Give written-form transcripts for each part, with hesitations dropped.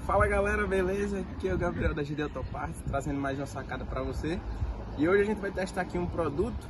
Fala galera, beleza? Aqui é o Gabriel da GD Autoparts, trazendo mais uma sacada para você. E hoje a gente vai testar aqui um produto,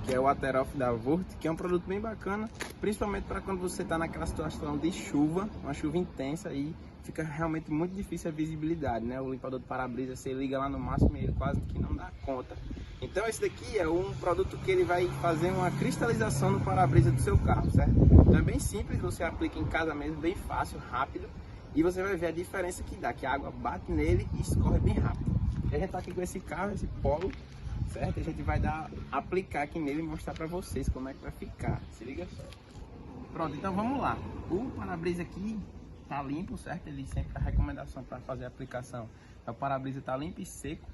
que é o Water-Off da Wurth, que é um produto bem bacana, principalmente para quando você está naquela situação de chuva, uma chuva intensa e fica realmente muito difícil a visibilidade, né? O limpador do para-brisa, você liga lá no máximo e ele quase que não dá conta. Então esse daqui é um produto que ele vai fazer uma cristalização no para-brisa do seu carro, certo? Então é bem simples, você aplica em casa mesmo, bem fácil, rápido. E você vai ver a diferença que dá, que a água bate nele e escorre bem rápido. E a gente tá aqui com esse carro, esse Polo, certo? A gente vai aplicar aqui nele e mostrar pra vocês como é que vai ficar. Se liga só. Pronto, então vamos lá. O para-brisa aqui tá limpo, certo? Ele sempre a recomendação para fazer a aplicação é o para-brisa tá limpo e seco.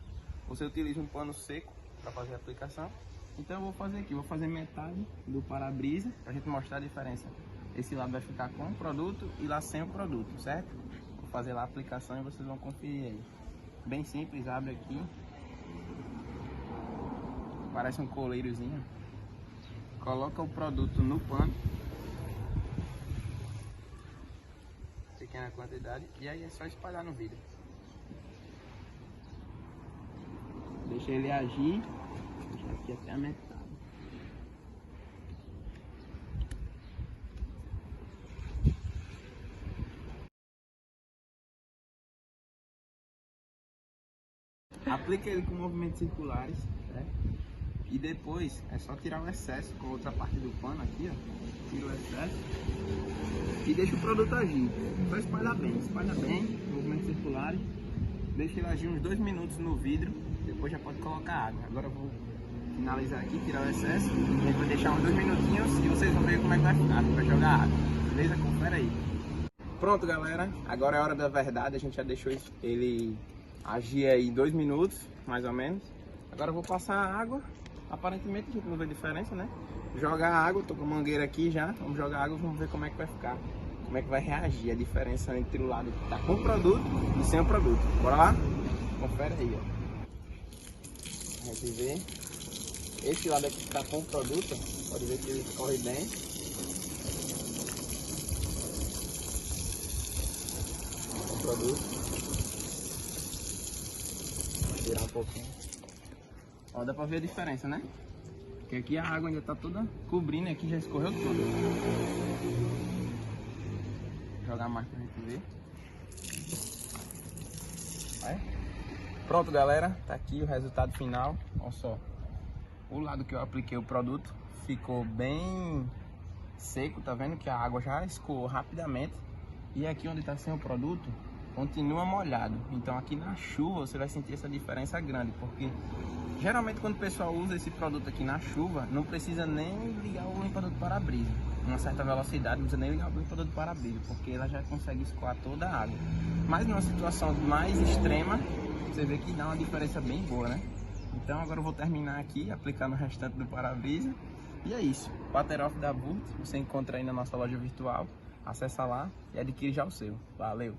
Você utiliza um pano seco para fazer a aplicação. Então eu vou fazer aqui, vou fazer metade do para-brisa pra gente mostrar a diferença. Esse lado vai ficar com o produto e lá sem o produto, certo? Vou fazer lá a aplicação e vocês vão conferir aí. Bem simples, abre aqui. Parece um coleirozinho. Coloca o produto no pano. Pequena quantidade. E aí é só espalhar no vidro. Deixa ele agir. Deixa aqui até a metade. Aplica ele com movimentos circulares, certo? E depois é só tirar o excesso com a outra parte do pano aqui, ó. Tira o excesso e deixa o produto agir. Só espalha bem, movimentos circulares. Deixa ele agir uns 2 minutos no vidro, depois já pode colocar água. Agora eu vou finalizar aqui, tirar o excesso. A gente vai deixar uns 2 minutinhos e vocês vão ver como é que vai ficar para jogar água. Beleza? Confere aí. Pronto, galera. Agora é a hora da verdade. A gente já deixou ele agir aí 2 minutos, mais ou menos. Agora eu vou passar a água. Aparentemente a gente não vê diferença, né? Joga a água, tô com a mangueira aqui já. Vamos jogar água, vamos ver como é que vai ficar. Como é que vai reagir a diferença entre o lado que tá com o produto e sem o produto. Bora lá? Confere aí, ó. A gente vê. Esse lado aqui que tá com o produto, pode ver que ele corre bem. Com o produto. Tirar um pouquinho. Ó, dá pra ver a diferença, né? Porque aqui a água ainda tá toda cobrindo, aqui já escorreu tudo. Vou jogar mais pra gente ver. Vai. Pronto, galera, tá aqui o resultado final. Olha só, o lado que eu apliquei o produto ficou bem seco, tá vendo que a água já escoou rapidamente. E aqui onde tá sem o produto continua molhado. Então aqui na chuva você vai sentir essa diferença grande, porque geralmente quando o pessoal usa esse produto aqui na chuva, não precisa nem ligar o limpador do para-brisa. Uma certa velocidade, não precisa nem ligar o limpador do para-brisa, porque ela já consegue escoar toda a água. Mas numa situação mais extrema, você vê que dá uma diferença bem boa, né? Então agora eu vou terminar aqui, aplicando o restante do para-brisa. E é isso, o Water-Off da Wurth, você encontra aí na nossa loja virtual. Acessa lá e adquire já o seu. Valeu!